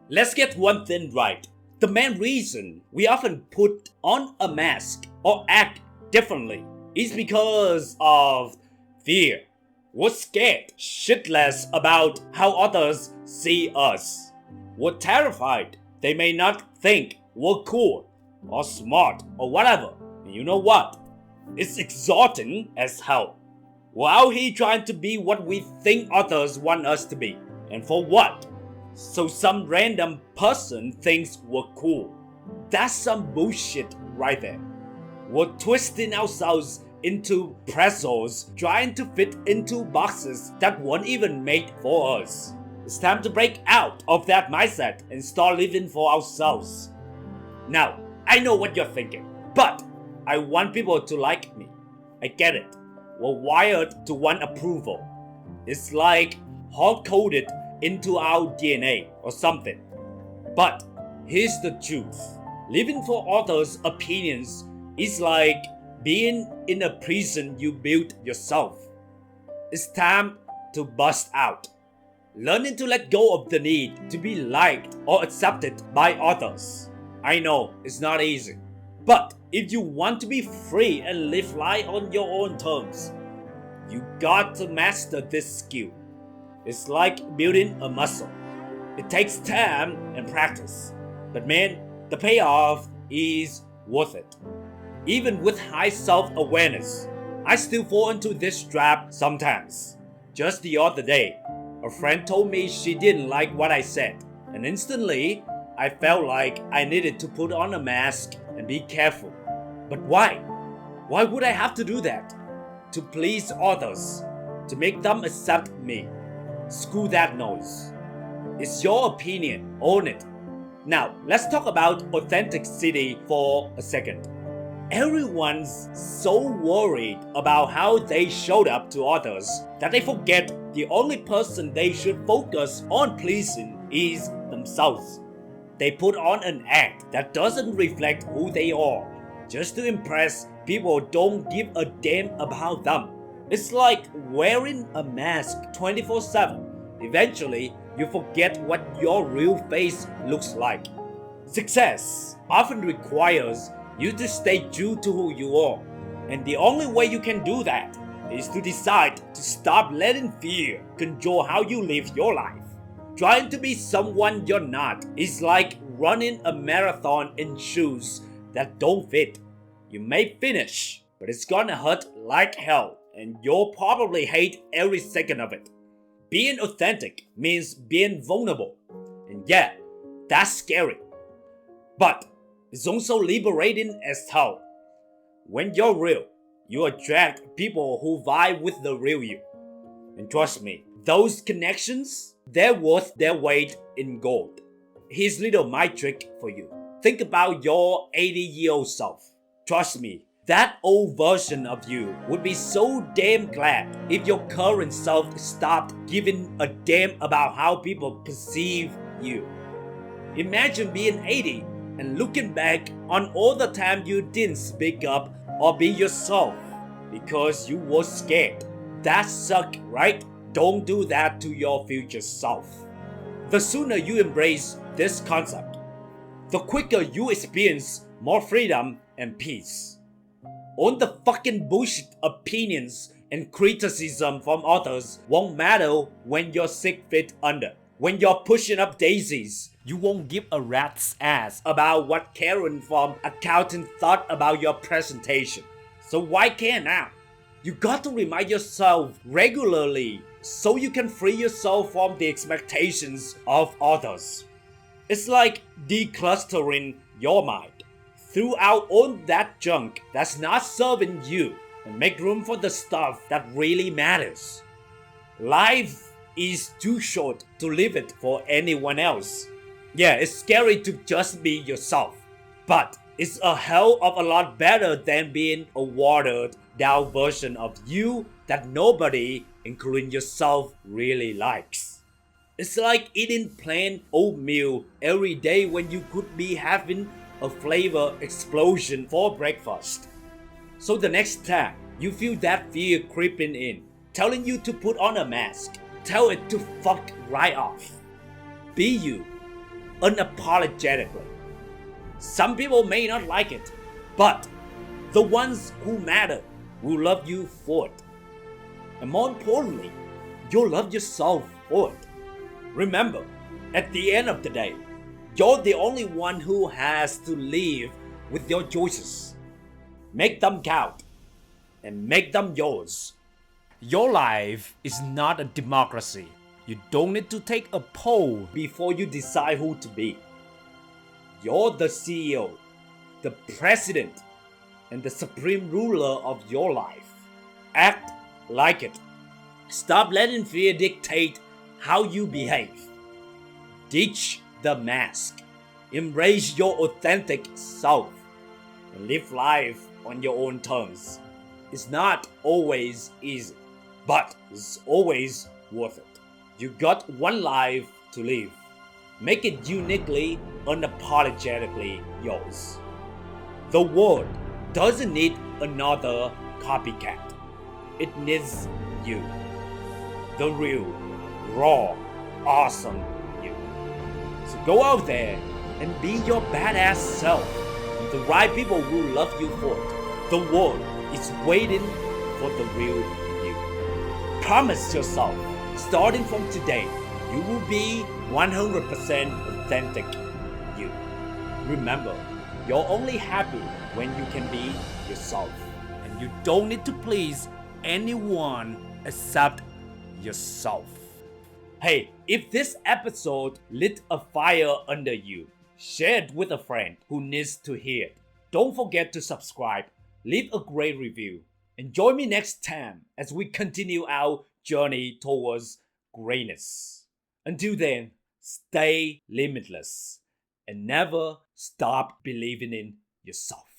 Let's get one thing right. The main reason we often put on a mask or act differently is because of fear. We're scared shitless about how others see us. We're terrified they may not think we're cool or smart or whatever. And you know what? It's exhausting as hell. We're out here trying to be what we think others want us to be. And for what? So some random person thinks we're cool. That's some bullshit right there. We're twisting ourselves into pretzels, trying to fit into boxes that weren't even made for us. It's time to break out of that mindset and start living for ourselves. Now, I know what you're thinking, but I want people to like me. I get it. We're wired to want approval. It's like hard-coded into our DNA or something. But here's the truth. Living for others' opinions is like being in a prison you built yourself. It's time to bust out. Learning to let go of the need to be liked or accepted by others. I know it's not easy. But if you want to be free and live life on your own terms, you got to master this skill. It's like building a muscle. It takes time and practice. But man, the payoff is worth it. Even with high self-awareness, I still fall into this trap sometimes. Just the other day, a friend told me she didn't like what I said, and instantly, I felt like I needed to put on a mask and be careful. But why? Why would I have to do that? To please others, to make them accept me. Screw that noise. It's your opinion, own it. Now, let's talk about authenticity for a second. Everyone's so worried about how they showed up to others that they forget the only person they should focus on pleasing is themselves. They put on an act that doesn't reflect who they are, just to impress people who don't give a damn about them. It's like wearing a mask 24/7. Eventually, you forget what your real face looks like. Success often requires you to stay true to who you are. And the only way you can do that is to decide to stop letting fear control how you live your life. Trying to be someone you're not is like running a marathon in shoes that don't fit. You may finish, but it's gonna hurt like hell, and you'll probably hate every second of it. Being authentic means being vulnerable, and yeah, that's scary. But it's also liberating as hell. When you're real, you attract people who vibe with the real you. And trust me, those connections, they're worth their weight in gold. Here's little my trick for you. Think about your 80-year-old self. Trust me, that old version of you would be so damn glad if your current self stopped giving a damn about how people perceive you. Imagine being 80 and looking back on all the time you didn't speak up or be yourself because you were scared. That sucked, right? Don't do that to your future self. The sooner you embrace this concept, the quicker you experience more freedom and peace. All the fucking bullshit opinions and criticism from others won't matter when you're 6 feet under. When you're pushing up daisies, you won't give a rat's ass about what Karen from accounting thought about your presentation. So why care now? You got to remind yourself regularly so you can free yourself from the expectations of others. It's like declustering your mind. Throw out all that junk that's not serving you and make room for the stuff that really matters. Life is too short to live it for anyone else. Yeah, it's scary to just be yourself, but it's a hell of a lot better than being a watered down version of you that nobody, including yourself, really likes. It's like eating plain oatmeal every day when you could be having a flavor explosion for breakfast. So the next time you feel that fear creeping in, telling you to put on a mask, tell it to fuck right off. Be you. unapologetically. Some people may not like it, but the ones who matter will love you for it. And more importantly, you'll love yourself for it. Remember, at the end of the day, you're the only one who has to live with your choices. Make them count and make them yours. Your life is not a democracy. You don't need to take a poll before you decide who to be. You're the CEO, the president, and the supreme ruler of your life. Act like it. Stop letting fear dictate how you behave. Ditch the mask. Embrace your authentic self and live life on your own terms. It's not always easy, but it's always worth it. You got one life to live. Make it uniquely, unapologetically yours. The world doesn't need another copycat. It needs you. The real, raw, awesome you. So go out there and be your badass self. The right people will love you for it. The world is waiting for the real you. Promise yourself, starting from today, you will be 100% authentic you. Remember, you're only happy when you can be yourself. And you don't need to please anyone except yourself. Hey, if this episode lit a fire under you, share it with a friend who needs to hear it. Don't forget to subscribe, leave a great review, and join me next time as we continue our journey towards greatness. Until then, stay limitless and never stop believing in yourself.